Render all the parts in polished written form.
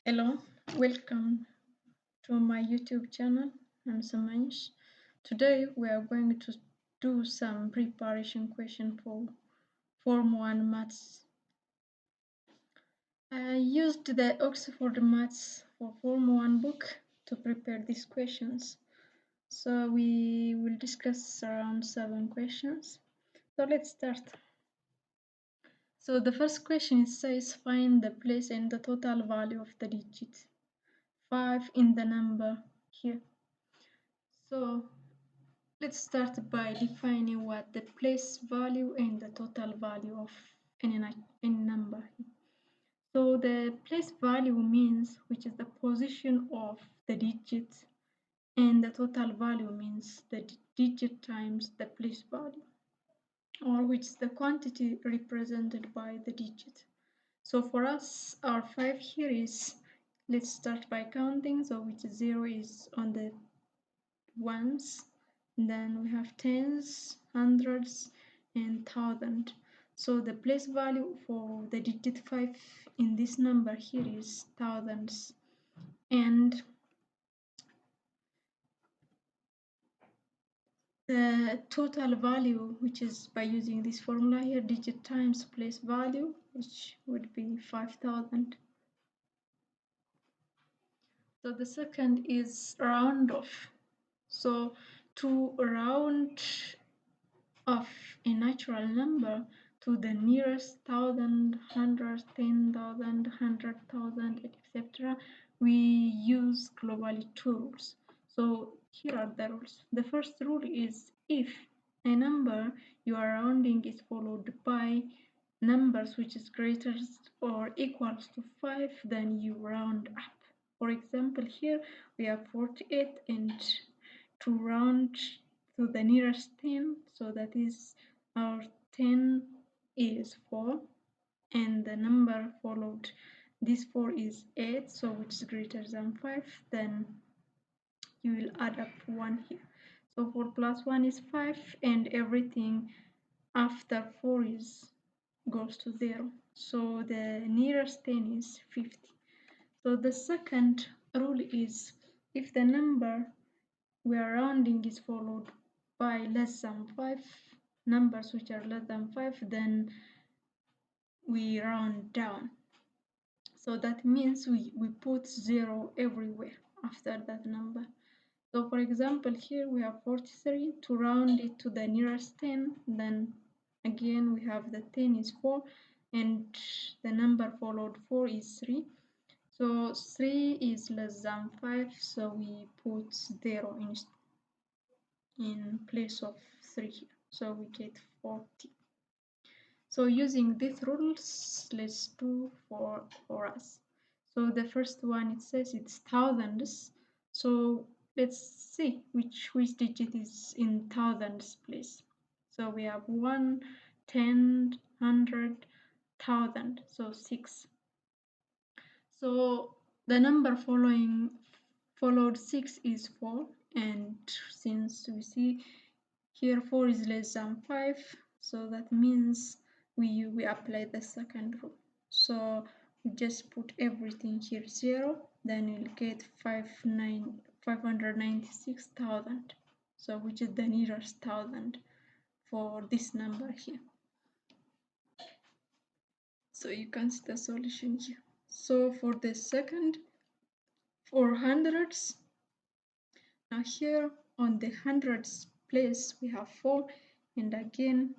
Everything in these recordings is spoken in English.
Hello, welcome to my YouTube channel. I'm Samanish. Today we are going to do some preparation question for Form 1 Maths. I used the Oxford Maths for Form 1 book to prepare these questions. So we will discuss around 7 questions. So let's start. So the first question says find the place and the total value of the digit 5 in the number here. So let's start by defining what the place value and the total value of any number. So the place value means which is the position of the digit, and the total value means the digit times the place value, or which is the quantity represented by the digit. So for us, our 5 here is, let's start by counting. So which 0 is on the ones, then we have tens, hundreds, and thousand. So the place value for the digit 5 in this number here is thousands, and the total value, which is by using this formula here, digit times place value, which would be 5,000. So the second is round off. So to round of a natural number to the nearest thousand, hundred, 10,000, 100,000, etc., we use globally two rules. So here are the rules. The first rule is if a number you are rounding is followed by numbers which is greater or equals to 5, then you round up. For example, here we have 48, and to round to the nearest 10, so that is our 10 is 4, and the number followed this 4 is 8, so which is greater than 5, then you will add up 1 here. So 4 plus 1 is 5, and everything after 4 is goes to 0. So the nearest 10 is 50. So the second rule is if the number we are rounding is followed by less than 5, numbers which are less than 5, then we round down. So that means we put 0 everywhere after that number. So for example, here we have 43. To round it to the nearest 10, then again we have the 10 is 4, and the number followed 4 is 3. So 3 is less than 5, so we put 0 in place of 3 here. So we get 40. So using these rules, let's do for us. So the first one, it says it's thousands. So let's see which digit is in thousands place. So we have 1, 10, 100, 1000, so 6. So the number followed 6 is 4, and since we see here 4 is less than 5, so that means we apply the second rule. So we just put everything here 0, then we'll get 596,000. So which is the nearest thousand for this number here. So you can see the solution here. So for the second, for hundreds, now here on the hundreds place we have 4, and again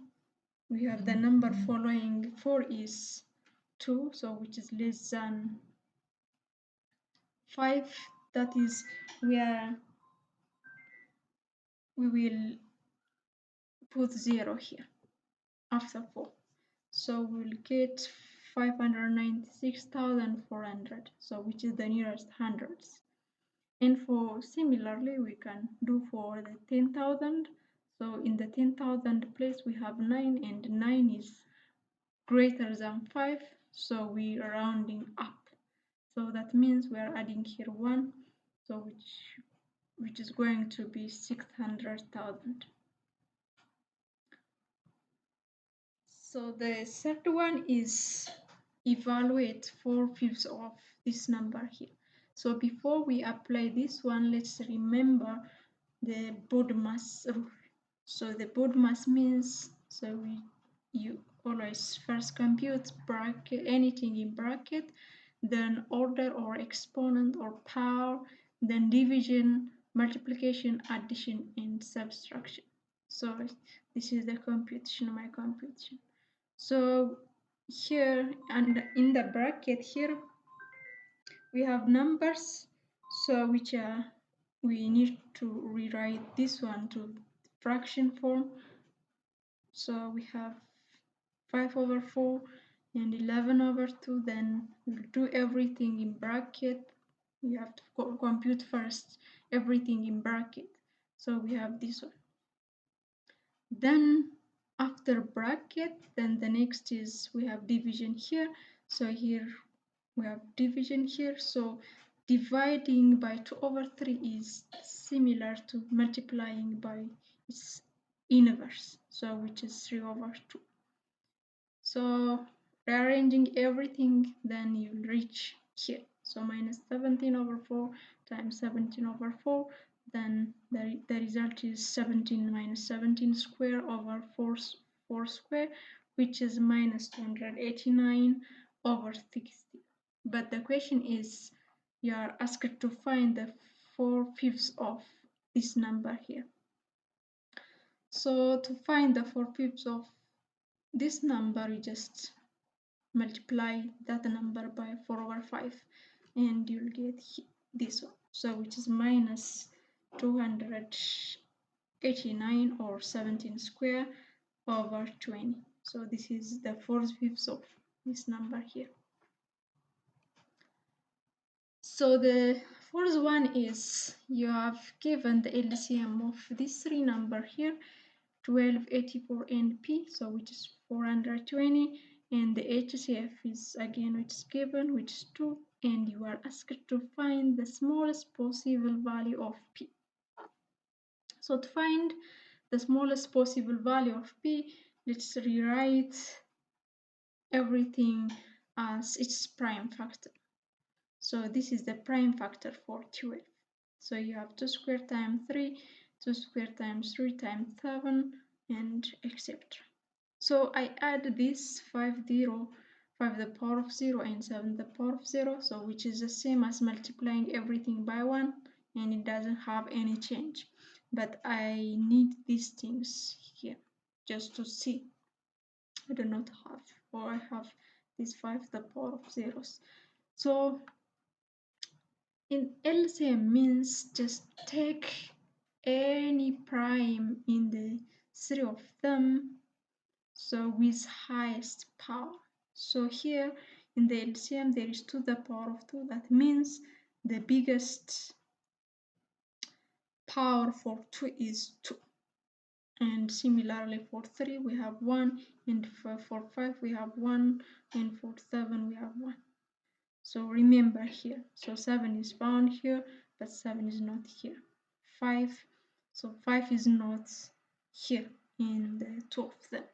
we have the number following 4 is 2, so which is less than 5. That is where we will put 0 here after 4. So we'll get 596,400, so which is the nearest hundreds. And for similarly we can do for the 10,000. So in the 10,000 place we have 9, and 9 is greater than 5, so we are rounding up. So that means we are adding here 1, so which is going to be 600,000. So the third one is evaluate 4/5 of this number here. So before we apply this one, let's remember the BODMAS rule. So the BODMAS means, so you always first compute bracket, anything in bracket, then order or exponent or power, then division, multiplication, addition, and subtraction. So this is the computation, my computation. So here and in the bracket here we have numbers, so which we need to rewrite this one to fraction form. So we have 5/4 and 11/2. Then we'll do everything in bracket. We have to compute first everything in bracket. So we have this one. Then after bracket, then the next is we have division here. So here we have division here. So dividing by 2/3 is similar to multiplying by its inverse, so which is 3/2. So rearranging everything, then you'll reach here. So minus 17/4 times 17/4, then the result is 17 minus 17 square over 4 square, which is minus 289/60. But the question is, you are asked to find the 4/5 of this number here. So to find the 4/5 of this number, you just multiply that number by 4/5 and you'll get this one, so which is minus 289 or 17 square over 20. So this is the 4/5 of this number here. So the fourth one is, you have given the LCM of these three numbers here, 12, 84, and P, so which is 420, and the HCF is again which is given, which is 2, and you are asked to find the smallest possible value of P. So to find the smallest possible value of P, let's rewrite everything as its prime factor. So this is the prime factor for 12. So you have 2 squared times 3, 2 squared times 3 times 7, and etc. So I add this 5 to the power of 0 and 7 to the power of 0, so which is the same as multiplying everything by 1, and it doesn't have any change. But I need these things here just to see. I do not have, or I have this 5 to the power of zeros. So in LCM means just take any prime in the three of them, so with highest power. So here in the LCM there is 2 to the power of 2. That means the biggest power for 2 is 2. And similarly for 3 we have 1, and for 5 we have 1, and for 7 we have 1. So remember here, so 7 is found here, but 7 is not here. 5, so 5 is not here in the two of them.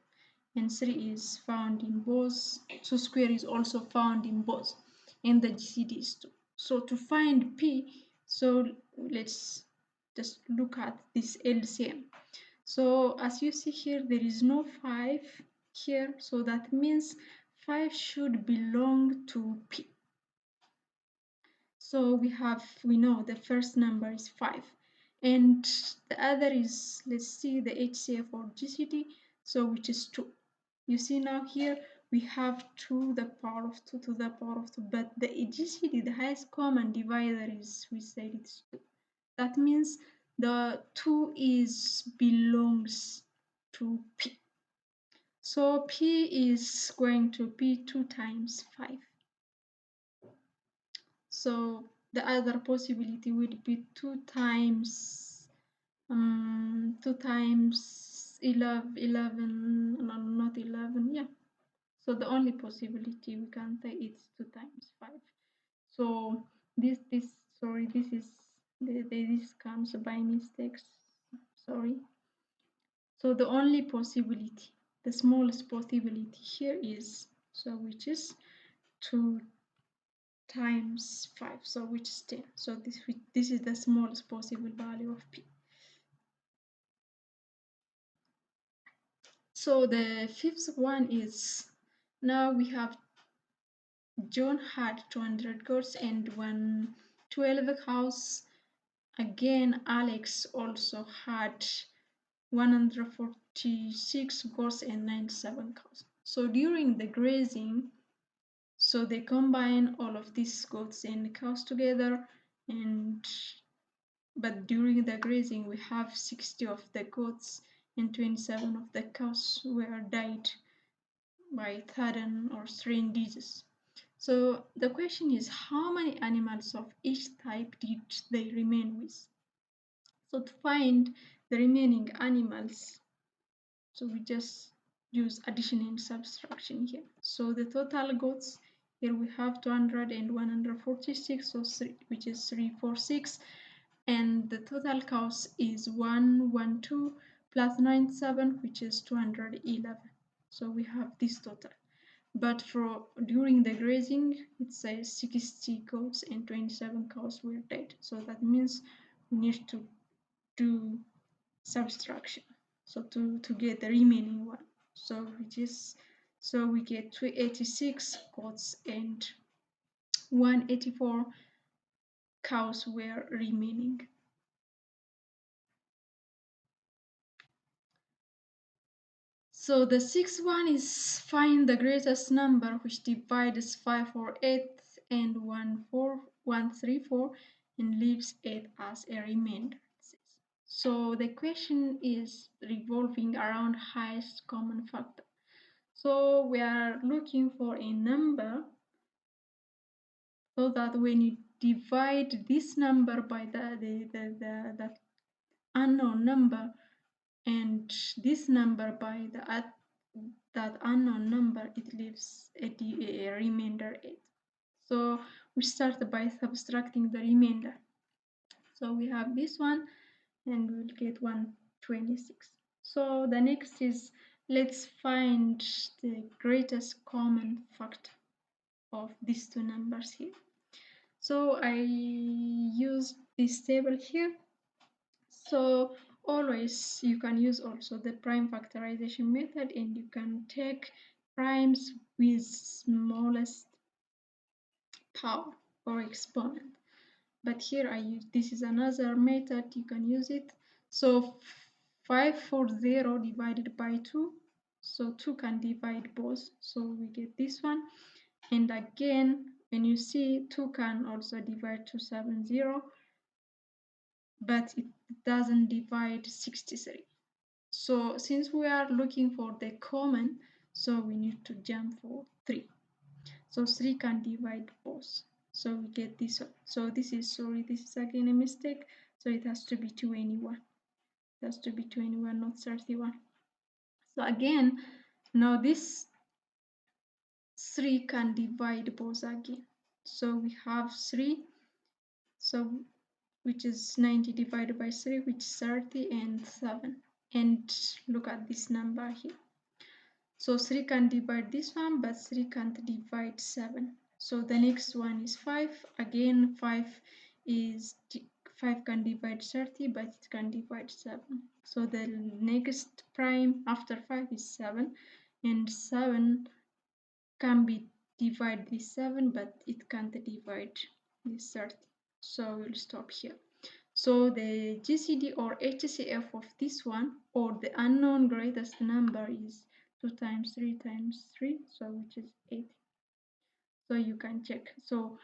And 3 is found in both. 2 square is also found in both. And the GCD is 2. So to find P, so let's just look at this LCM. So as you see here, there is no 5 here. So that means 5 should belong to P. So we know the first number is 5, and the other is, let's see, the HCF or GCD, so which is 2. You see now here we have 2 to the power of 2 to the power of 2, but the GCD, the highest common divisor, is, we said it's 2. That means the 2 belongs to P. So P is going to be 2 times 5. So the other possibility would be 2 times 11, no, not 11, yeah. So the only possibility we can say is 2 times 5. So this comes by mistakes, sorry. So the only possibility, the smallest possibility here is, so which is 2 times 5, so which is 10. So this is the smallest possible value of p. So the fifth one is, now we have John had 200 goats and 112 cows. Again, Alex also had 146 goats and 97 cows. So during the grazing, so they combine all of these goats and cows together, but during the grazing we have 60 of the goats and 27 of the cows were died by sudden or strange disease. So the question is, how many animals of each type did they remain with? So to find the remaining animals, so we just use addition and subtraction here. So the total goats, here we have 200 and 146, so which is 346, and the total cows is 112 plus 97, which is 211. So we have this total. But for during the grazing, it says 60 goats and 27 cows were dead. So that means we need to do subtraction. So to get the remaining one. So we get 286 goats and 184 cows were remaining. So the sixth one is find the greatest number which divides 548 and 134 and leaves 8 as a remainder. So the question is revolving around highest common factor. So we are looking for a number so that when you divide this number by the unknown number and this number by that unknown number, it leaves a remainder 8. So we start by subtracting the remainder. So we have this one and we'll get 126. So the next is, let's find the greatest common factor of these two numbers here. So I use this table here. So always you can use also the prime factorization method, and you can take primes with smallest power or exponent. But here I use, this is another method, you can use it. So 540 divided by 2, so 2 can divide both, so we get this one. And again, when you see 2 can also divide 270, but it doesn't divide 63. So since we are looking for the common, so we need to jump for 3. So 3 can divide both. So we get this one. So this is again a mistake. So it has to be 21. It has to be 21, not 31. So again, now this 3 can divide both again. So we have 3, so which is 90 divided by 3, which is 30, and 7. And look at this number here. So 3 can divide this one, but 3 can't divide 7. So the next one is 5. Again, 5 can divide 30, but it can divide 7. So the next prime after 5 is 7, and 7 can be divide this 7, but it can't divide this 30. So we'll stop here. So the GCD or HCF of this one, or the unknown greatest number, is 2 times 3 times 3, so which is 8. So you can check. So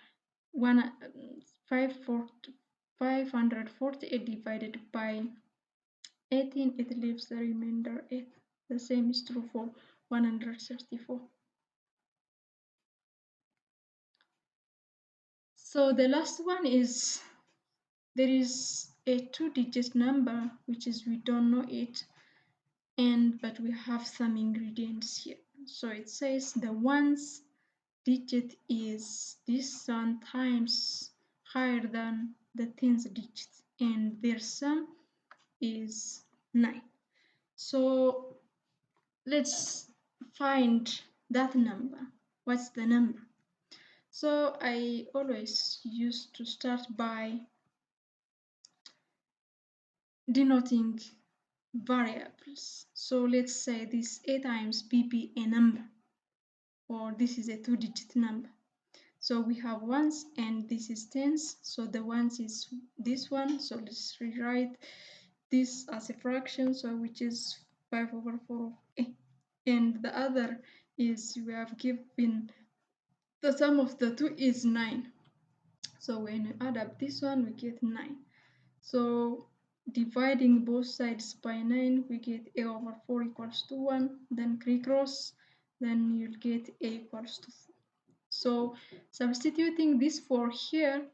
548 divided by 18, it leaves the remainder 8. The same is true for 134. So the last one is, there is a 2-digit number, which is we don't know it, but we have some ingredients here. So it says the ones digit is this one times higher than the tens digit, and their sum is 9. So let's find that number. What's the number? So I always used to start by denoting variables. So let's say this a times pp a number, or this is a 2-digit number. So we have ones and this is tens, so the ones is this one, so let's rewrite this as a fraction, so which is 5/4 of a, and the other is we have given the sum of the two is 9, so when we add up this one we get 9. So dividing both sides by 9 we get a/4 equals to 1, then recross, then you'll get a equals to 4. So substituting this 4 here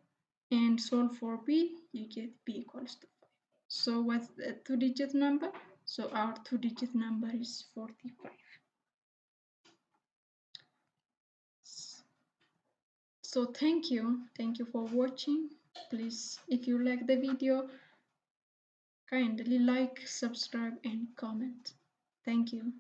and solve for b, you get b equals to 5. So what's the 2-digit number? So our 2-digit number is 45. So thank you for watching. Please, if you like the video, kindly like, subscribe and comment. Thank you.